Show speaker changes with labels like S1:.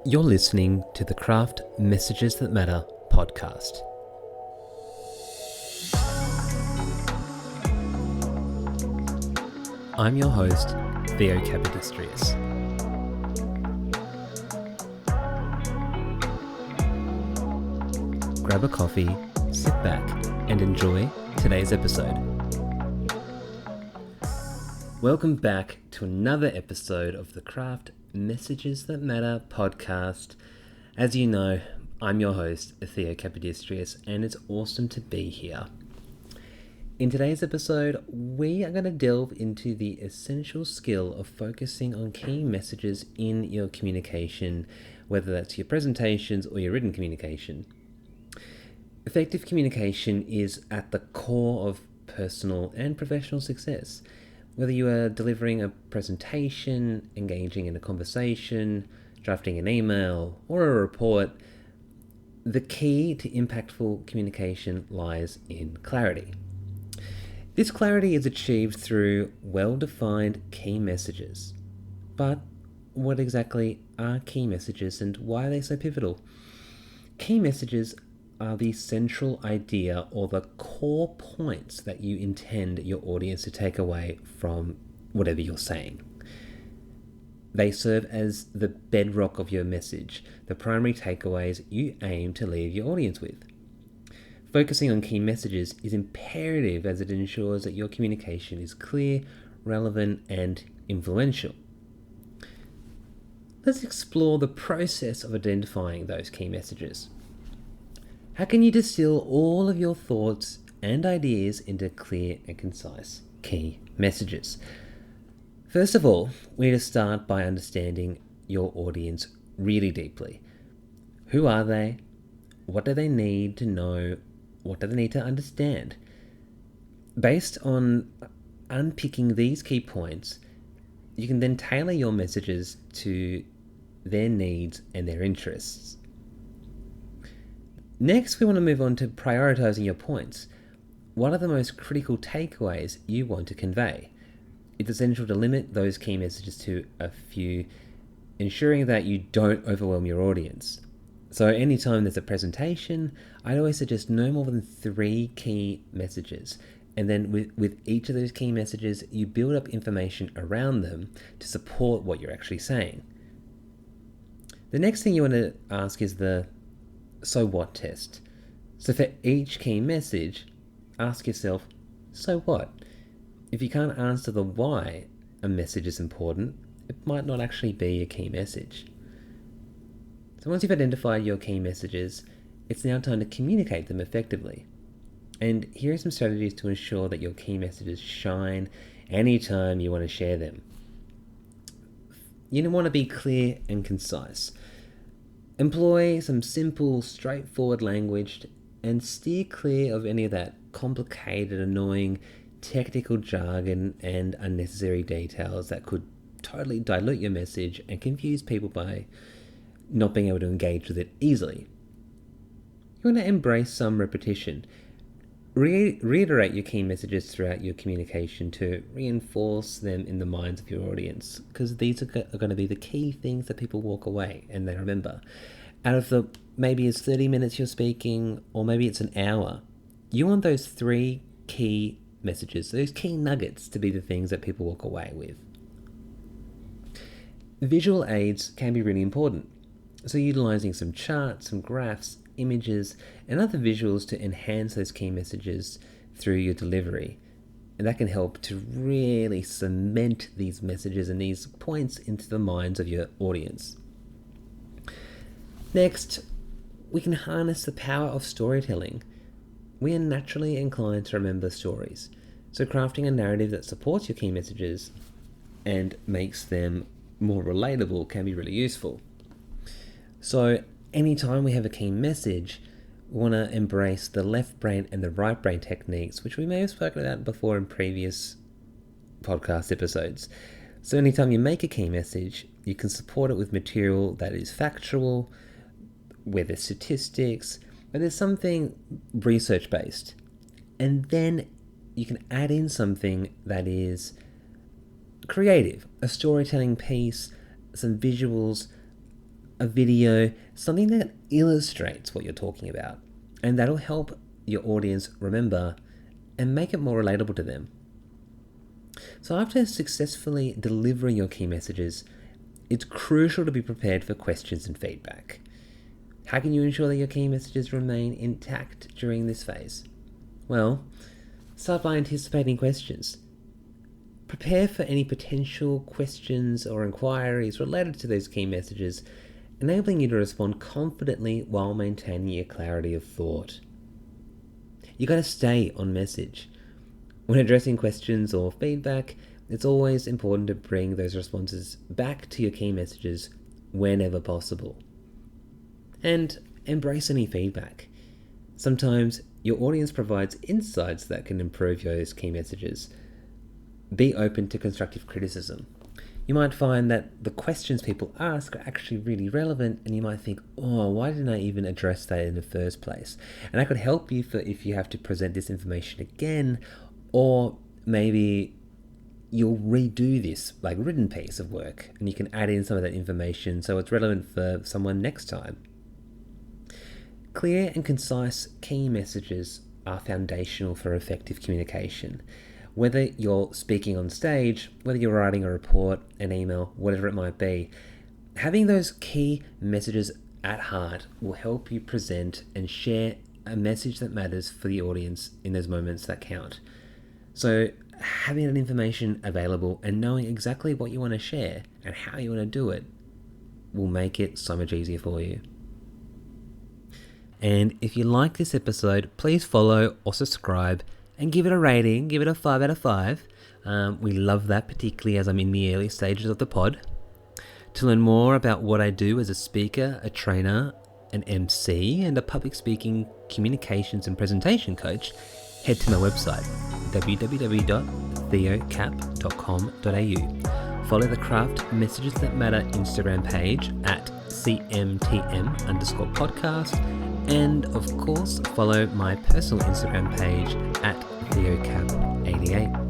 S1: You're listening to the Craft Messages That Matter podcast. I'm your host, Theo Capodistrius. Grab a coffee, sit back, and enjoy today's episode. Welcome back to another episode of the Craft Messages That Matter podcast. As you know, I'm your host, Theo Capodistrius, and it's awesome to be here. In today's episode, we are going to delve into the essential skill of focusing on key messages in your communication, whether that's your presentations or your written communication. Effective communication is at the core of personal and professional success. Whether you are delivering a presentation, engaging in a conversation, drafting an email, or a report, the key to impactful communication lies in clarity. This clarity is achieved through well-defined key messages. But what exactly are key messages and why are they so pivotal? Key messages are the central idea or the core points that you intend your audience to take away from whatever you're saying. They serve as the bedrock of your message, the primary takeaways you aim to leave your audience with. Focusing on key messages is imperative as it ensures that your communication is clear, relevant, and influential. Let's explore the process of identifying those key messages. How can you distill all of your thoughts and ideas into clear and concise key messages? First of all, we need to start by understanding your audience really deeply. Who are they? What do they need to know? What do they need to understand? Based on unpicking these key points, you can then tailor your messages to their needs and their interests. Next, we want to move on to prioritizing your points. What are the most critical takeaways you want to convey? It's essential to limit those key messages to a few, ensuring that you don't overwhelm your audience. So anytime there's a presentation, I'd always suggest no more than 3 key messages. And then with each of those key messages, you build up information around them to support what you're actually saying. The next thing you want to ask is the so what test. So for each key message, ask yourself, so what? If you can't answer the why a message is important, it might not actually be a key message. So once you've identified your key messages, it's now time to communicate them effectively. And here are some strategies to ensure that your key messages shine anytime you want to share them. You want to be clear and concise. Employ some simple, straightforward language and steer clear of any of that complicated, annoying, technical jargon and unnecessary details that could totally dilute your message and confuse people by not being able to engage with it easily. You want to embrace some repetition. Reiterate your key messages throughout your communication to reinforce them in the minds of your audience, because these are going to be the key things that people walk away and they remember. Out of the maybe it's 30 minutes you're speaking, or maybe it's an hour, you want those 3 key messages, those key nuggets, to be the things that people walk away with. Visual aids can be really important. So utilizing some charts, some graphs, images, and other visuals to enhance those key messages through your delivery. And that can help to really cement these messages and these points into the minds of your audience. Next, we can harness the power of storytelling. We are naturally inclined to remember stories. So crafting a narrative that supports your key messages and makes them more relatable can be really useful. So anytime we have a key message, we want to embrace the left brain and the right brain techniques, which we may have spoken about before in previous podcast episodes. So anytime you make a key message, you can support it with material that is factual, where there's statistics, where there's something research-based. And then you can add in something that is creative, a storytelling piece, some visuals, a video, something that illustrates what you're talking about. And that'll help your audience remember and make it more relatable to them. So after successfully delivering your key messages, it's crucial to be prepared for questions and feedback. How can you ensure that your key messages remain intact during this phase? Well, start by anticipating questions. Prepare for any potential questions or inquiries related to those key messages, enabling you to respond confidently while maintaining your clarity of thought. You got to stay on message. When addressing questions or feedback, it's always important to bring those responses back to your key messages whenever possible. And embrace any feedback. Sometimes your audience provides insights that can improve those key messages. Be open to constructive criticism. You might find that the questions people ask are actually really relevant, and you might think, oh, why didn't I even address that in the first place? And I could help you if you have to present this information again, or maybe you'll redo this written piece of work and you can add in some of that information so it's relevant for someone next time. Clear and concise key messages are foundational for effective communication. Whether you're speaking on stage, whether you're writing a report, an email, whatever it might be, having those key messages at heart will help you present and share a message that matters for the audience in those moments that count. So having that information available and knowing exactly what you want to share and how you want to do it will make it so much easier for you. And if you like this episode, please follow or subscribe and give it a rating. Give it a 5 out of 5. We love that, particularly as I'm in the early stages of the pod. To learn more about what I do as a speaker, a trainer, an MC, and a public speaking, communications and presentation coach, head to my website, www.theocap.com.au. Follow the Craft Messages That Matter Instagram page at CMTM_podcast. And of course, follow my personal Instagram page at TheoCap88.